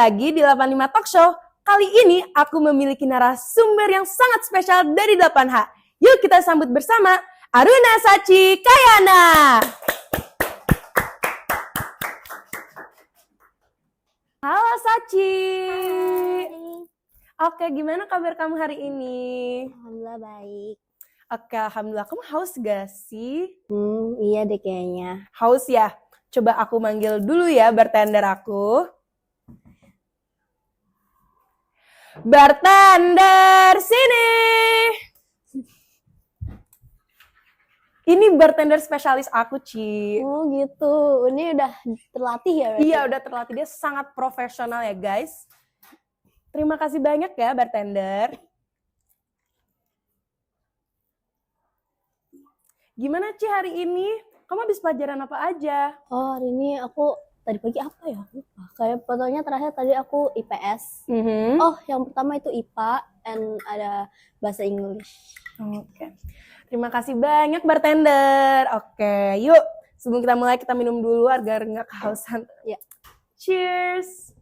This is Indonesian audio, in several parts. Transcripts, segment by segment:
lagi di 85 Talk Show. Kali ini aku memiliki narasumber yang sangat spesial dari 8H. Yuk kita sambut bersama Aruna Sachi Kayana. Halo Sachi. Hai. Oke, gimana kabar kamu hari ini? Alhamdulillah baik. Oke, alhamdulillah. Kamu haus gak sih? Iya deh kayaknya. Haus ya? Coba aku manggil dulu ya bartender aku. Bartender, sini! Ini bartender spesialis aku, Ci. Oh gitu, ini udah terlatih ya berarti? Iya, udah terlatih. Dia sangat profesional ya, guys. Terima kasih banyak ya, bartender. Gimana, Ci, hari ini? Kamu habis pelajaran apa aja? Oh hari ini aku tadi pagi apa ya? Lupa. Kayak fotonya terakhir tadi aku IPS. Oh yang pertama itu IPA and ada bahasa Inggris. Oke. Terima kasih banyak, bartender. Oke, yuk. Sebelum kita mulai, kita minum dulu agar nggak kehausan. Ya. Cheers.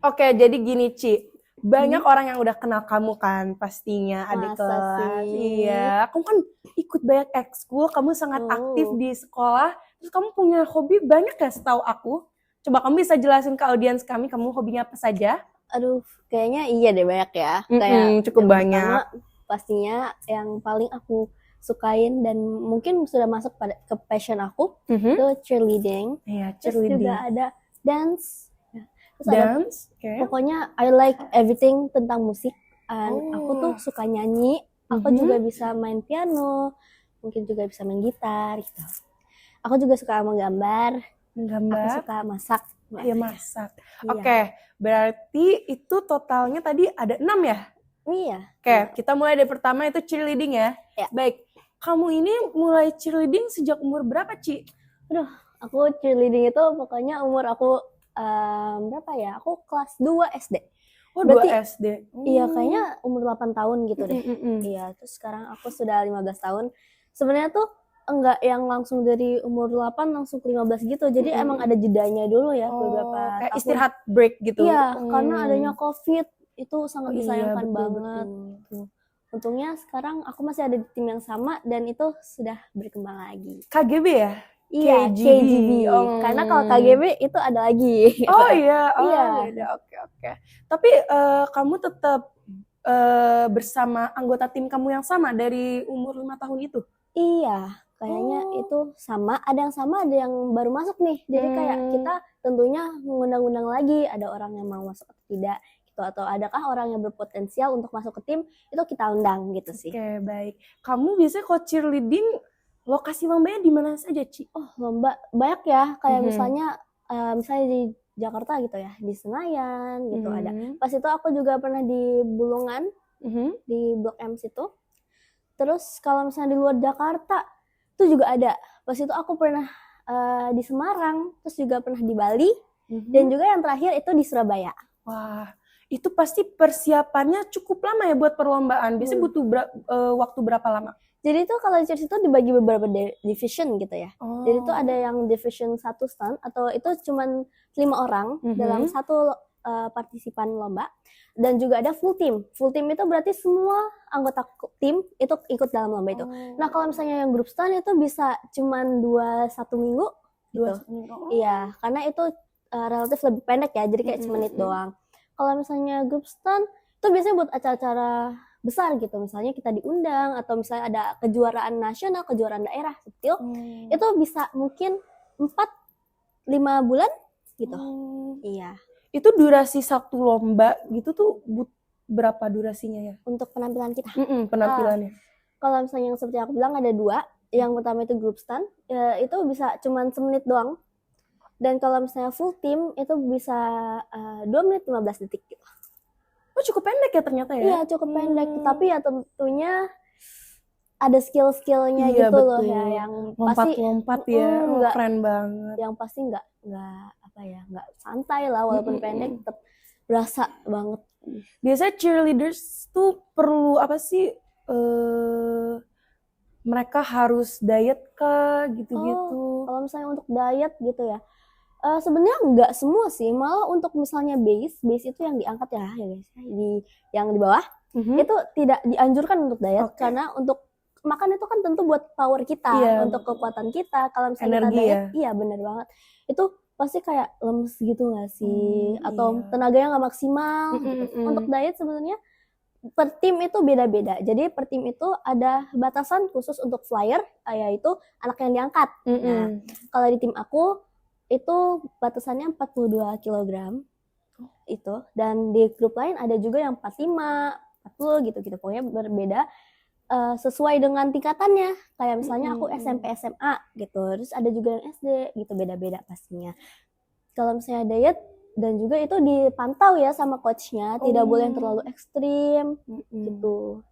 Oke, jadi gini, Ci. Banyak orang yang udah kenal kamu kan pastinya, adik Masa kelas. sih? Iya, kamu kan ikut banyak ekskul, kamu sangat aktif di sekolah. Terus kamu punya hobi banyak ya setahu aku. Coba kamu bisa jelasin ke audiens kami, kamu hobinya apa saja? Aduh, kayaknya iya deh banyak ya. Kayak Cukup yang banyak. pertama, pastinya yang paling aku sukain dan mungkin sudah masuk ke passion aku itu cheerleading. Iya, Terus cheerleading. juga ada dance. Terus ada Dance, oke. pokoknya I like everything tentang musik. Aku tuh suka nyanyi, aku juga bisa main piano, mungkin juga bisa main gitar gitu. Aku juga suka menggambar, aku suka masak. Iya, masak. Iya. Oke, berarti itu totalnya tadi ada 6 ya? Iya. Oke, kita mulai dari pertama itu cheerleading ya? Ya. Baik, kamu ini mulai cheerleading sejak umur berapa, Ci? Aduh, aku cheerleading itu pokoknya umur aku berapa ya? Aku kelas 2 SD. Oh, Berarti 2 SD. Iya, kayaknya umur 8 tahun gitu deh. Iya, terus sekarang aku sudah 15 tahun. Sebenarnya tuh enggak yang langsung dari umur 8 langsung ke 15 gitu. Jadi emang ada jedanya dulu ya beberapa Kayak tahun. istirahat break gitu. Iya, karena adanya COVID itu sangat Iya, disayangkan betul, banget. Tuh. Untungnya sekarang aku masih ada di tim yang sama dan itu sudah berkembang lagi. KGB ya? Iya, KGB. Karena kalau KGB itu ada lagi. Oh iya, Iya. Oke. Tapi kamu tetap bersama anggota tim kamu yang sama dari umur 5 tahun itu? Iya, kayaknya itu sama. Ada yang sama, ada yang baru masuk nih. Jadi kayak kita tentunya mengundang-undang lagi. Ada orang yang mau masuk atau tidak. Gitu. Atau adakah orang yang berpotensial untuk masuk ke tim, itu kita undang gitu sih. Oke, baik. Kamu biasanya kalau cheerleading, lokasi lombanya di mana saja, Ci? Oh, lomba banyak ya. Kayak misalnya di Jakarta gitu ya. Di Senayan gitu ada. Pas itu aku juga pernah di Bulungan. Di Blok M situ. Terus kalau misalnya di luar Jakarta itu juga ada. Pas itu aku pernah di Semarang, terus juga pernah di Bali, dan juga yang terakhir itu di Surabaya. Wah, itu pasti persiapannya cukup lama ya buat perlombaan. Biasanya butuh waktu berapa lama? Jadi itu kalau di cheers itu dibagi beberapa division gitu ya. Jadi itu ada yang division 1 stand atau itu cuman 5 orang dalam satu partisipan lomba. Dan juga ada full team. Full team itu berarti semua anggota tim itu ikut dalam lomba itu. Nah kalau misalnya yang grup stand itu bisa cuman 1 minggu gitu. Iya, karena itu relatif lebih pendek ya, jadi kayak semenit doang. Kalau misalnya grup stand itu biasanya buat acara-acara besar gitu, misalnya kita diundang atau misalnya ada kejuaraan nasional, kejuaraan daerah seperti itu bisa mungkin 4-5 bulan gitu. Iya. Itu durasi satu lomba gitu tuh berapa durasinya ya? Untuk penampilan kita. Penampilannya. Kalau misalnya yang seperti aku bilang ada 2, yang pertama itu group stand, itu bisa cuman semenit doang. Dan kalau misalnya full team itu bisa 2 menit 15 detik gitu. Oh cukup pendek ya ternyata ya? Iya cukup pendek, tapi ya tentunya ada skill-skillnya Iya, gitu betul. loh ya, yang lompat-lompat pasti ya, nggak, keren banget. Yang pasti nggak apa ya, nggak santai lah walaupun pendek tetap berasa banget. Biasanya cheerleaders tuh perlu apa sih? mereka harus diet kah gitu-gitu? Kalau misalnya untuk diet gitu ya, sebenarnya nggak semua sih, malah untuk misalnya base itu yang diangkat ya guys, yang di bawah itu tidak dianjurkan untuk diet karena untuk makan itu kan tentu buat power kita, untuk kekuatan kita. Kalau misalnya energi kita diet, iya benar banget, itu pasti kayak lemes gitu nggak sih, atau tenaganya nggak maksimal. Untuk diet sebenarnya per tim itu beda-beda. Jadi per tim itu ada batasan khusus untuk flyer, yaitu anak yang diangkat. Nah, kalau di tim aku itu batasannya 42 kg itu, dan di grup lain ada juga yang 45, 40 gitu-gitu. Pokoknya berbeda sesuai dengan tingkatannya. Kayak misalnya aku SMP SMA gitu, terus ada juga yang SD gitu, beda-beda pastinya. Kalau misalnya diet dan juga itu dipantau ya sama coachnya, tidak boleh yang terlalu ekstrim gitu.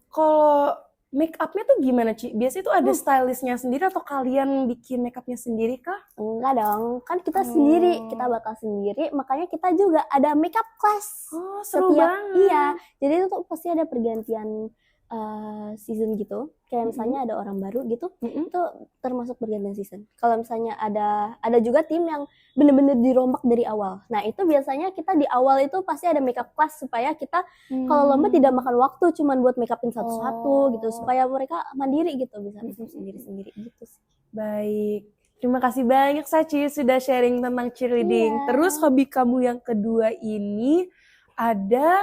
Kalau make upnya tuh gimana, Ci? Biasanya tuh ada stylistnya sendiri atau kalian bikin make upnya sendiri kah? Enggak dong, kan kita sendiri, kita bakal sendiri, makanya kita juga ada makeup class. Seru banget. Iya, jadi itu tuh pasti ada pergantian season gitu. Kayak misalnya ada orang baru gitu, itu termasuk pergantian season. Kalau misalnya ada juga tim yang bener-bener dirombak dari awal. Nah itu biasanya kita di awal itu pasti ada makeup class supaya kita kalau lomba tidak makan waktu cuman buat make upin satu-satu gitu, supaya mereka mandiri gitu, bisa sendiri-sendiri gitu sih. Baik, terima kasih banyak Sachi sudah sharing tentang cheerleading. Terus hobi kamu yang kedua ini ada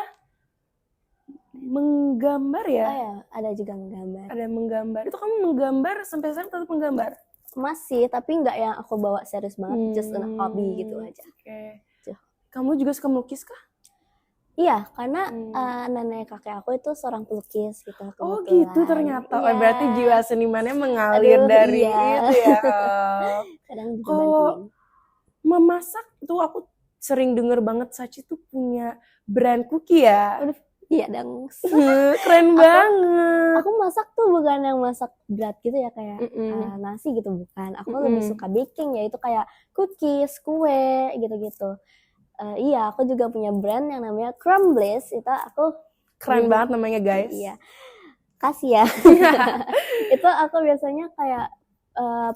menggambar ya? Ya, ada juga menggambar. Ada menggambar. Itu kamu menggambar sampai sekarang tetap menggambar? Masih, tapi nggak yang aku bawa serius banget, just a hobby gitu aja. Kamu juga suka melukis kah? Iya, karena nenek kakek aku itu seorang pelukis gitu. Oh gitu ternyata. Oh, berarti jiwa senimannya mengalir dari itu ya. Kadang juga kalau memasak tuh aku sering denger banget Sachi tuh punya brand cookie ya. Iya dong. Keren banget. Aku masak tuh bukan yang masak berat gitu ya, kayak nasi gitu, bukan. Aku lebih suka baking, yaitu kayak cookies, kue gitu-gitu. Iya, aku juga punya brand yang namanya Crumbbliss. Itu aku keren banget namanya guys. Iya, kasih ya. Itu aku biasanya kayak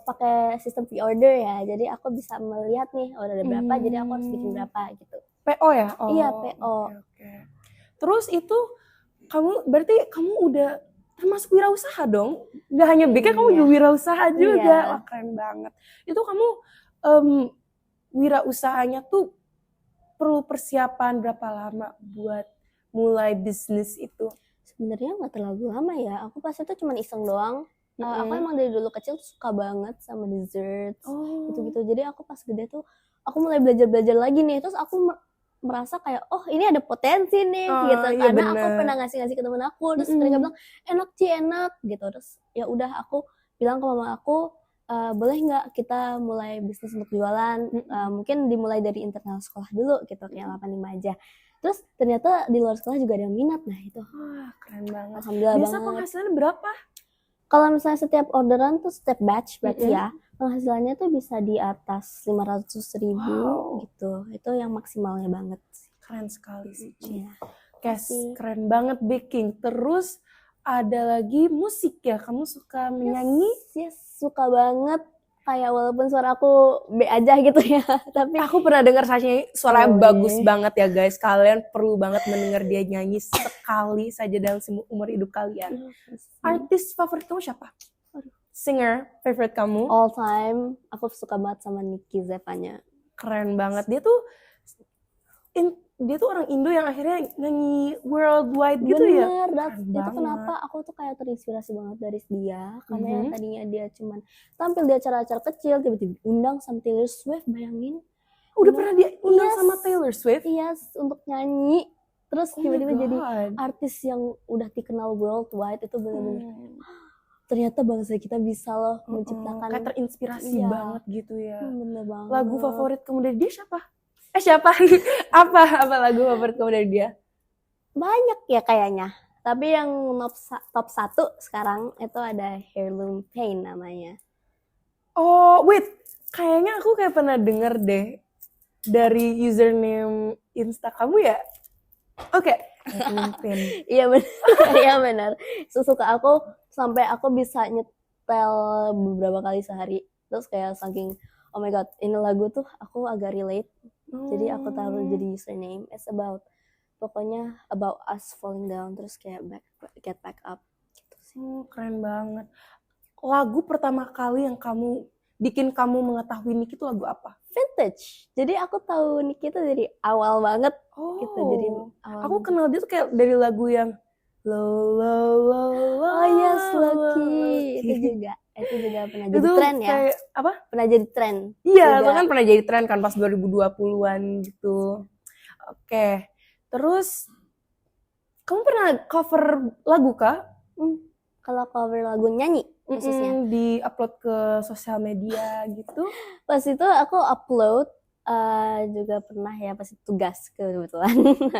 pakai sistem pre-order ya. Jadi aku bisa melihat nih order berapa, jadi aku harus bikin berapa gitu. PO ya? Iya, PO. Okay. Terus itu berarti kamu udah termasuk wirausaha dong? Gak hanya bikin, kamu juga wirausaha juga. Wah keren banget. Itu kamu wirausahanya tuh perlu persiapan berapa lama buat mulai bisnis itu? Sebenarnya nggak terlalu lama ya. Aku pas itu cuma iseng doang. Aku emang dari dulu kecil tuh suka banget sama dessert gitu-gitu. Jadi aku pas gede tuh aku mulai belajar lagi nih. Terus aku merasa kayak ini ada potensi nih gitu. Iya, karena aku pernah ngasih ke temen aku. Terus mereka bilang enak gitu. Terus ya udah aku bilang ke mama aku, boleh nggak kita mulai bisnis untuk jualan, mungkin dimulai dari internal sekolah dulu gitu, kayak 85 aja. Terus ternyata di luar sekolah juga ada yang minat. Nah itu keren banget. Alhamdulillah biasa banget. Penghasilannya berapa? Kalau misalnya setiap orderan tuh setiap batch berarti ya, penghasilannya tuh bisa di atas 500.000 gitu. Itu yang maksimalnya banget. Keren sekali sih Ci. Keren banget baking. Terus ada lagi musik ya, kamu suka menyanyi? Yes, suka banget. Kayak walaupun suara aku B aja gitu ya, tapi aku pernah dengar Sachi suaranya bagus banget ya guys. Kalian perlu banget mendengar dia nyanyi sekali saja dalam umur hidup kalian. Artis favorit kamu siapa? Singer favorit kamu? All time, aku suka banget sama Nicky Zevanya. Keren banget. Dia tuh orang Indo yang akhirnya nyanyi worldwide gitu ya. Bener, itu kenapa aku tuh kayak terinspirasi banget dari dia. Karena yang tadinya dia cuman tampil di acara-acara kecil, tiba-tiba undang sama Taylor Swift, bayangin. Udah pernah diundang sama Taylor Swift? Iya, untuk nyanyi. Terus tiba-tiba jadi artis yang udah dikenal worldwide. Itu bener-bener ternyata bangsa kita bisa loh menciptakan. Kayak terinspirasi banget gitu ya. Bener banget. Lagu favorit kamu dari dia siapa? Siapa? apa lagu favorit kamu dari dia? Banyak ya kayaknya. Tapi yang top 1 sekarang itu ada Heirloom Pain namanya. Oh, wait. Kayaknya aku kayak pernah denger deh dari username Insta kamu ya? Oke. Heirloom Pain. Iya benar. Iya benar. Suka aku sampai aku bisa nyetel beberapa kali sehari. Terus kayak saking oh my god, ini lagu tuh aku agak relate. Jadi aku taruh jadi username. It's about pokoknya about us falling down terus kayak get back up gitu sih. Keren banget. Lagu pertama kali yang bikin kamu mengetahui Niki itu lagu apa? Vintage. Jadi aku tahu Niki itu dari awal banget gitu. Jadi aku kenal dia tuh kayak dari lagu yang low. Oh yes, Lucky. Itu juga pernah jadi tren ya. Kayak, apa? Pernah jadi tren. Iya, itu kan pernah jadi tren kan pas 2020-an gitu. Oke. Terus kamu pernah cover lagu kah? Kalau cover lagu nyanyi khususnya di-upload ke sosial media gitu. Pas itu aku upload juga pernah ya pas tugas kebetulan.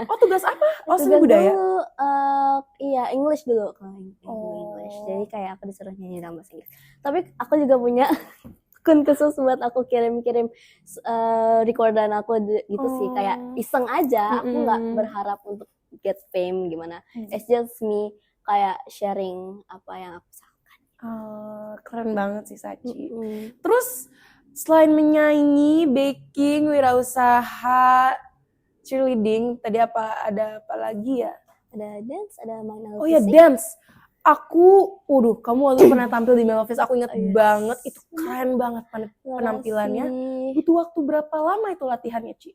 Oh, tugas apa? Oh, tugas seni budaya. Dulu, iya English dulu kalau English. Jadi kayak aku disuruh nyanyi dalam bahasa Inggris. Tapi aku juga punya akun khusus buat aku kirim-kirim recordan aku gitu sih, kayak iseng aja. Aku nggak berharap untuk get fame gimana. It's just me kayak sharing apa yang aku rasakan. Keren banget sih Sachi. Terus selain menyanyi, baking, wirausaha, cheerleading, tadi ada apa lagi ya? Ada dance, ada main alat musik. Oh ya, dance. Kamu waktu pernah tampil di Melofest, aku inget banget, itu keren banget penampilannya. Butuh waktu berapa lama itu latihannya, Ci?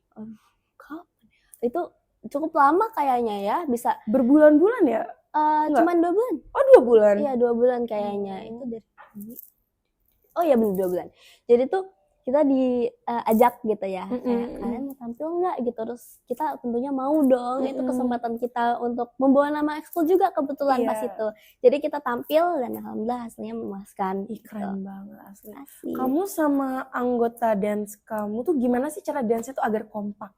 Itu cukup lama kayaknya ya, bisa berbulan-bulan ya? Cuman 2 bulan. Oh, 2 bulan? Iya, 2 bulan kayaknya. Itu dari oh iya bener 2 bulan. Jadi tuh kita diajak gitu ya, kayak kalian mau tampil nggak gitu, terus kita tentunya mau dong. Itu kesempatan kita untuk membawa nama ekskul juga kebetulan pas itu. Jadi kita tampil dan alhamdulillah hasilnya memuaskan. Keren banget asli. Kamu sama anggota dance kamu tuh gimana sih cara dance itu agar kompak?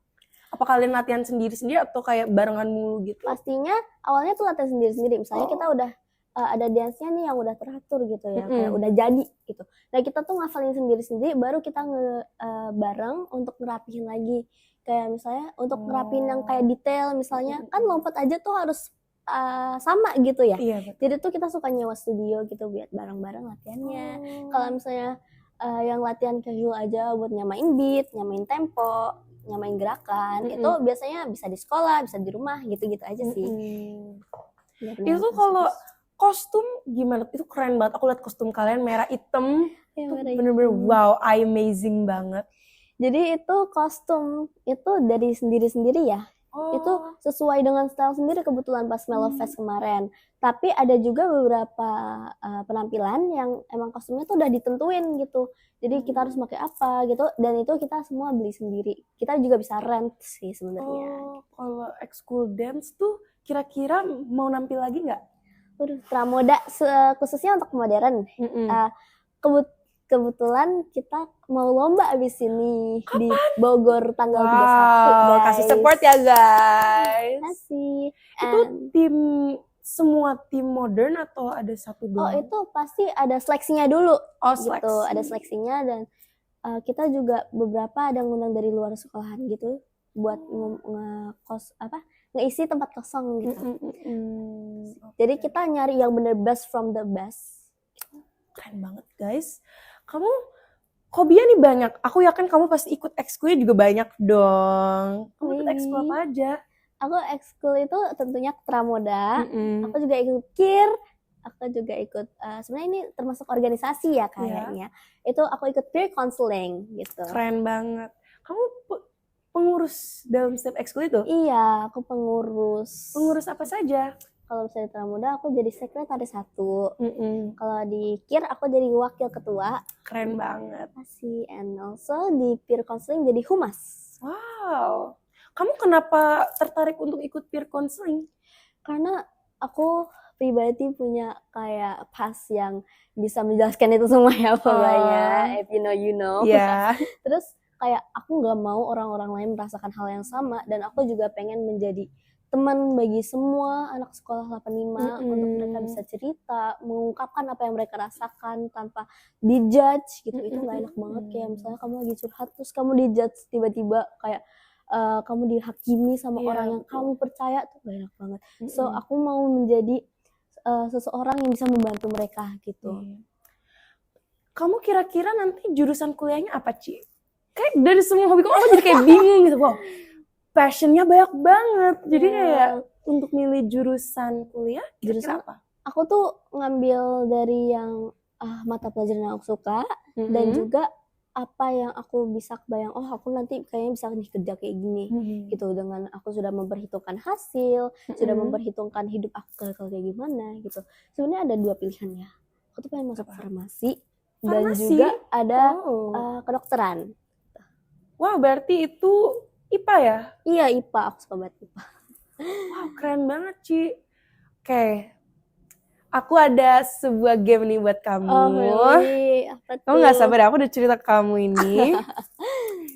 Apa kalian latihan sendiri-sendiri atau kayak barengan mulu gitu? Pastinya awalnya tuh latihan sendiri-sendiri. Misalnya kita udah ada dance-nya nih yang udah teratur gitu ya, kayak udah jadi gitu. Nah kita tuh ngafalin sendiri-sendiri, baru kita bareng untuk ngerapihin lagi. Kayak misalnya untuk ngerapihin yang kayak detail, misalnya kan lompat aja tuh harus sama gitu ya. Iya, jadi tuh kita suka nyewa studio gitu buat bareng-bareng latihannya. Kalau misalnya yang latihan casual aja buat nyamain beat, nyamain tempo, nyamain gerakan, itu biasanya bisa di sekolah, bisa di rumah, gitu-gitu aja sih. Itu kalau kostum gimana? Itu keren banget. Aku lihat kostum kalian merah hitam. Ya, itu bener-bener wow, amazing banget. Jadi itu kostum itu dari sendiri-sendiri ya. Itu sesuai dengan style sendiri kebetulan pas Melofest kemarin. Tapi ada juga beberapa penampilan yang emang kostumnya tuh udah ditentuin gitu. Jadi kita harus pakai apa gitu, dan itu kita semua beli sendiri. Kita juga bisa rent sih sebenarnya. Kalau ekskul dance tuh kira-kira mau nampil lagi nggak? Pramoda khususnya untuk modern. Kebetulan kita mau lomba abis ini. Kapan? Di Bogor tanggal 31 guys. Kasih support ya guys. Kasih. Itu semua tim modern atau ada satu doang? Oh itu pasti ada seleksinya dulu. Seleksi. Gitu. Ada seleksinya dan kita juga beberapa ada ngundang dari luar sekolahan gitu buat ngeisi tempat kosong gitu. Jadi kita nyari yang bener best from the best. Keren banget guys. Kamu hobinya nih banyak. Aku yakin kamu pasti ikut ekskulnya juga banyak dong. Kamu ikut ekskul apa aja? Aku ekskul itu tentunya pramoda. Aku juga ikut KIR. Aku juga ikut sebenarnya ini termasuk organisasi ya kayaknya. Itu aku ikut peer counseling gitu. Keren banget. Kamu pengurus dalam setiap ekskul itu? Iya, aku pengurus. Pengurus apa saja? Kalau misalnya pramuda aku jadi sekretaris 1. Kalau di KIR aku jadi wakil ketua. Keren banget. Masih, and also di peer counseling jadi humas. Wow. Kamu kenapa tertarik untuk ikut peer counseling? Karena aku pribadi punya kayak pas yang bisa menjelaskan itu semua ya pokoknya. If you know, you know. Yeah. Terus kayak aku nggak mau orang-orang lain merasakan hal yang sama, dan aku juga pengen menjadi teman bagi semua anak sekolah 85 untuk mereka bisa cerita, mengungkapkan apa yang mereka rasakan tanpa dijudge gitu. Itu nggak enak banget, kayak misalnya kamu lagi curhat terus kamu dijudge tiba-tiba kayak kamu dihakimi sama orang yang kamu percaya, tuh gak enak banget. So aku mau menjadi seseorang yang bisa membantu mereka gitu. Kamu kira-kira nanti jurusan kuliahnya apa, Ci? Kayak dari semua hobi kamu, aku jadi kayak bingung gitu. Wow, passionnya banyak banget. Jadi kayak untuk milih jurusan kuliah, Jurusan apa? aku tuh ngambil dari yang mata pelajaran yang aku suka dan juga apa yang aku bisa kebayang, oh aku nanti kayaknya bisa kerja kayak gini gitu, dengan aku sudah memperhitungkan hasil, sudah memperhitungkan hidup aku kayak gimana gitu. Sebenarnya ada 2 pilihan ya. Aku tuh pengen masuk farmasi dan juga ada kedokteran. Wow, berarti itu IPA ya? Iya, IPA, aku suka banget IPA. Wow, keren banget, Ci. Oke. Aku ada sebuah game nih buat kamu. Oh, really? Apa tuh? Kamu gak sabar ya, aku udah cerita ke kamu ini.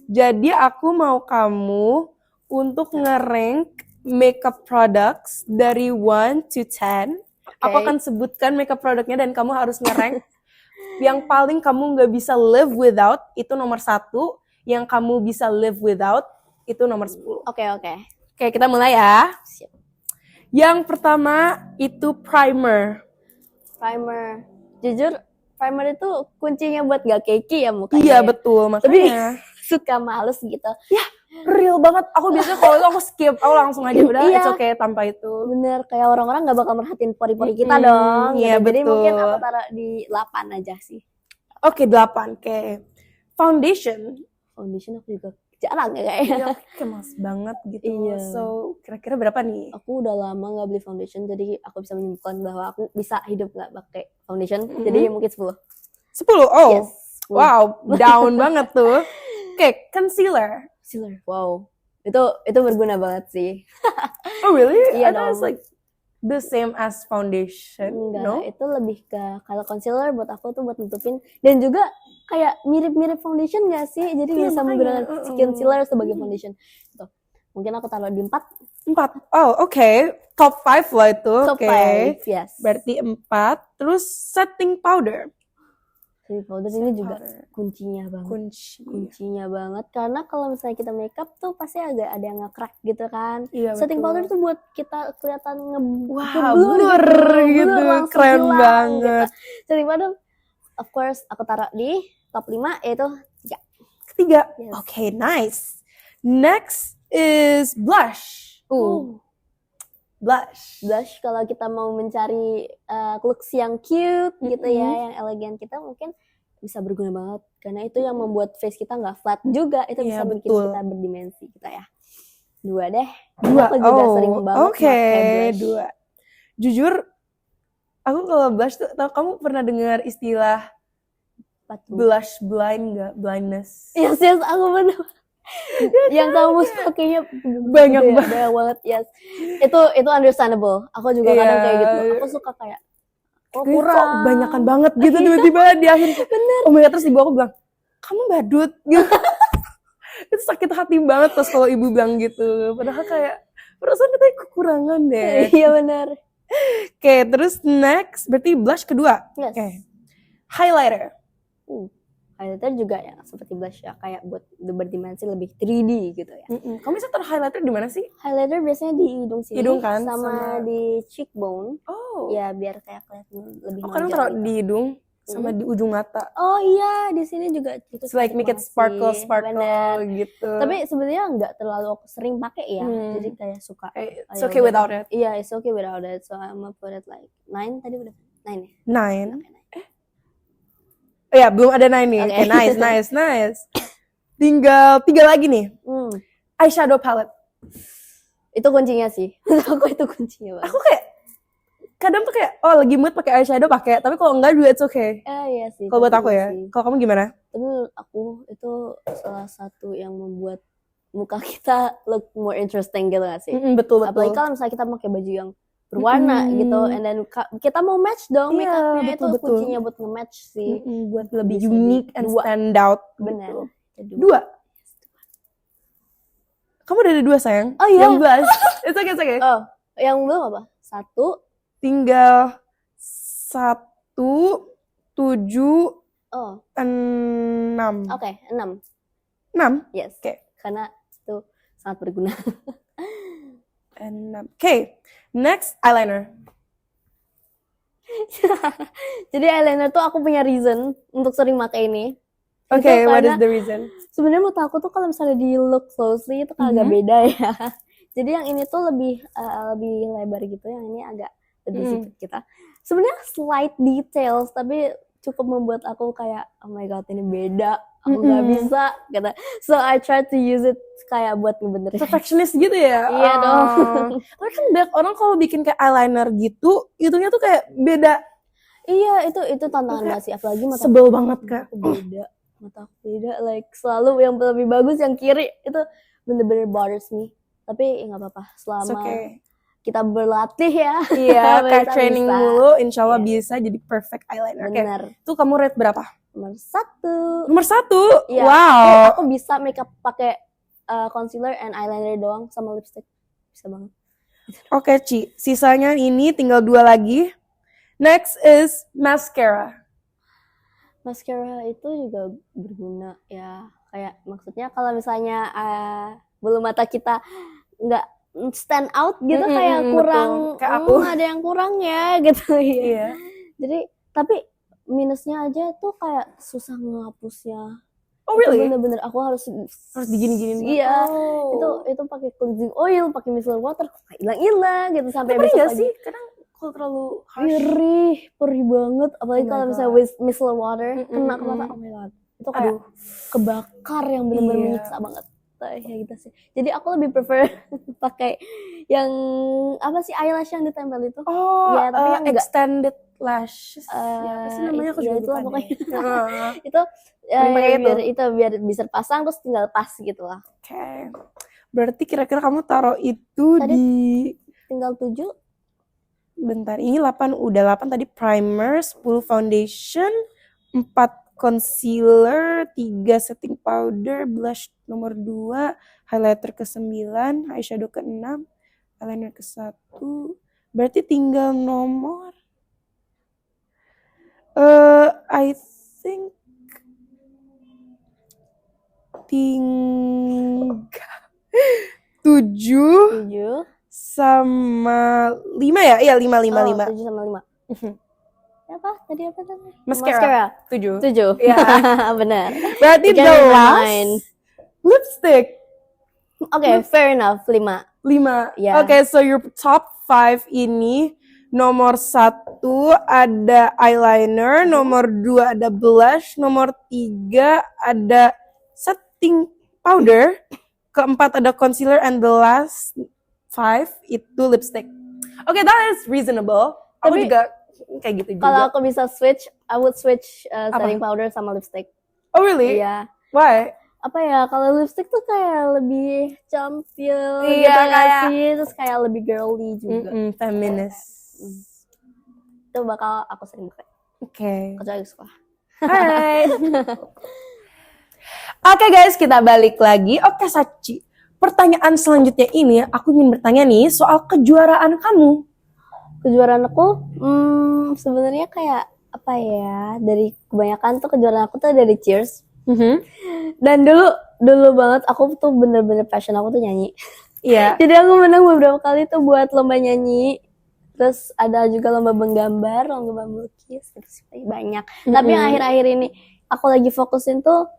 Jadi aku mau kamu untuk nge-rank makeup products dari 1 to 10. Aku akan sebutkan makeup produknya dan kamu harus nge-rank. Yang paling kamu gak bisa live without, itu nomor 1. Yang kamu bisa live without, itu nomor 10. Oke. Oke, kita mulai ya. Siap. Yang pertama itu primer. Jujur, primer itu kuncinya buat gak keki ya mukanya. Iya, betul. Makanya suka males gitu. Ya, real banget. Aku biasanya kalau itu aku skip, aku langsung aja udah it's okay tanpa itu. Bener, kayak orang-orang gak bakal merhatiin pori-pori kita dong. Iya, gitu. betul. Jadi mungkin aku taruh di 8 aja sih. Oke, 8. Oke. Foundation aku juga jarang ya kayaknya. ya, kemas banget gitu. Iya. So, kira-kira berapa nih? Aku udah lama gak beli foundation, jadi aku bisa menyimpulkan bahwa aku bisa hidup gak pakai foundation. Jadi mungkin 10. 10? Oh, yes, 10. Wow, down banget tuh. Oke, concealer. Wow, itu berguna banget sih. Oh really? Iya dong. It's like the same as foundation. Enggak, no? Itu lebih ke kalau concealer buat aku tuh buat nutupin dan juga kayak mirip-mirip foundation gak sih? Jadi bisa menggunakan concealer sebagai foundation. Gitu. Mungkin aku taruh di 4. 4. Oh, oke. Top 5 lah itu. Top 5, yes. Berarti 4. Terus setting powder. Setting powder ini juga kuncinya banget. Kuncinya banget. Karena kalau misalnya kita makeup tuh pasti agak ada yang nge-crack gitu kan. Iya, setting betul. powder tuh buat kita kelihatan blur gitu. Keren banget. Gitu. Setting powder, of course, aku taruh di top 5, yaitu 3. Ketiga. Yes. Okay, nice. Next is blush. Blush kalau kita mau mencari looks yang cute gitu ya, yang elegan, kita mungkin bisa berguna banget karena itu yang membuat face kita nggak flat juga, itu bisa bikin kita berdimensi kita ya. 2 deh. Aku juga sering banget pakai blush. 2. Jujur, aku kalau blush tuh, tau kamu pernah dengar istilah blush blind nggak? Blindness. Yes, aku pernah. Yang kamu pakainya banyak banget, yes. Itu understandable. Aku juga kadang kayak gitu. Aku suka kayak kurang banyakan banget gitu tiba-tiba di akhir. Bener. Oh my god, terus ibu aku bilang, kamu badut gitu. Itu sakit hati banget terus kalau ibu bilang gitu. Padahal kayak perasaan kita kekurangan deh. Iya benar. Oke, terus next berarti blush kedua. Yes. Oke. Highlighter. Highlighter juga ya seperti blush ya, kayak buat berdimensi lebih 3D gitu ya. Kamu bisa taruh highlighter di mana sih? Highlighter biasanya di hidung sini, hidung kan? sama di cheekbone. Oh. Ya biar kayak kelihatan lebih menonjol. Kadang taruh di hidung sama di ujung mata. Oh iya, di sini juga itu. Like make it sparkle gitu. Tapi sebenarnya nggak terlalu aku sering pakai ya. Jadi kayak suka. It's okay without it. Iya, it's okay without it. So I'm gonna put it like 9 tadi udah 9 ya. 9. Ya, belum ada 9 nih. Okay. Nice. Tinggal 3 lagi nih. Eyeshadow palette. Itu kuncinya sih. Aku itu kuncinya banget. Aku kayak kadang tuh kayak lagi mood pakai eyeshadow pakai, tapi kalau enggak juga it's okay. Iya sih. Kalau buat aku ya. Kalau kamu gimana? Tapi aku itu salah satu yang membuat muka kita look more interesting gitu gak sih? Betul. Apalagi kalau misalnya kita pakai baju yang berwarna gitu, and then kita mau match dong makeupnya, itu kuncinya buat nge-match sih. Buat lebih unique and stand out. Benar. Gitu. 2. Kamu udah ada 2 sayang? Oh iya. Yang blush. It's okay. Oh, yang belum apa? 1. Tinggal 1, 7, 6. Oke, 6. 6? Yes. Oke. Karena itu sangat berguna. 6. Oke. Next, eyeliner. Jadi eyeliner tuh aku punya reason untuk sering pakai ini. Okay, Itu what is karena the reason? sebenarnya menurut aku tuh kalau misalnya di look closely itu agak beda ya. Jadi yang ini tuh lebih lebar gitu, yang ini agak lebih sipit kita. Sebenarnya slight details tapi cukup membuat aku kayak oh my god ini beda, aku nggak bisa gitu. So I try to use it kayak buat ngebenerin. Perfectionist gitu ya? Iya dong. Tapi kan banyak orang kalau bikin kayak eyeliner gitu, itunya tuh kayak beda. Iya itu tantangan banget sih, apalagi mata sebel banget Kak. Mata aku beda, like selalu yang lebih bagus yang kiri itu bener-bener bothers me. Tapi nggak apa-apa selama kita berlatih ya. Iya, kayak training mulu, insya Allah bisa jadi perfect eyeliner. Bener. Tuh kamu rate berapa? Nomor 1. Nomor 1? Iya, Wow. aku bisa makeup pakai concealer and eyeliner doang sama lipstick. Bisa banget. Oke, Ci. Sisanya ini tinggal 2 lagi. Next is mascara. Mascara itu juga berguna ya. Kayak maksudnya kalau misalnya bulu mata kita nggak stand out gitu, kayak kurang, kayak aku ada yang kurang ya gitu. Iya. Jadi tapi minusnya aja tuh kayak susah ngehapusnya. Oh really? Bener-bener aku harus digini-giniin. Iya. Itu pakai cleansing oil, pakai micellar water, hilang gitu sampai besok pagi. Sih? Kadang kalau terlalu harsh. Perih banget, apalagi kalau misalnya with micellar water kena ke mata, oh my god. Itu kayak kebakar yang bener-bener menyiksa banget. Kayak gitu sih. Jadi aku lebih prefer pakai yang apa sih eyelash yang ditempel itu. Oh, ya, tapi yang extended lashes. Ya, apa sih namanya aku juga lupa pokoknya. Itu biar bisa pasang terus tinggal pas gitu lah. Oke. Berarti kira-kira kamu taruh itu tadi di tinggal 7. Bentar, ini 8 udah 8 tadi primer, 10 foundation, 4 concealer, 3 setting powder, blush nomor 2, highlighter ke-9, eyeshadow ke-6, eyeliner ke-1. Berarti tinggal nomor I think tinggal 7 sama 5 ya? Iya, 5. 7 sama 5. Apa? Tadi apa tadi? Mascara. 7. Ya. Benar. Berarti the last lipstick. Okay, fair enough. 5. Yeah. Okay, so your top 5 ini nomor 1 ada eyeliner, nomor 2 ada blush, nomor 3 ada setting powder, keempat ada concealer, and the last 5 itu lipstick. Okay, that is reasonable. Aku juga kayak gitu juga. Kalau aku bisa switch, I would switch setting powder sama lipstick. Oh really? Iya. Why? Apa ya, kalau lipstick tuh kayak lebih campion gitu kayak sih, terus kayak lebih girly juga. Feminist. Itu bakal aku sering pakai. Oke. Kecuali di sekolah. Hai. Oke guys, kita balik lagi. Oke Sachi, pertanyaan selanjutnya ini aku ingin bertanya nih soal kejuaraan kamu. Kejuaraan aku, sebenarnya kayak apa ya? Dari kebanyakan tuh kejuaraan aku tuh dari Cheers. Dan dulu banget aku tuh bener-bener passion aku tuh nyanyi. Iya. Jadi aku menang beberapa kali tuh buat lomba nyanyi. Terus ada juga lomba menggambar, lomba melukis, terus banyak. Tapi yang akhir-akhir ini aku lagi fokusin tuh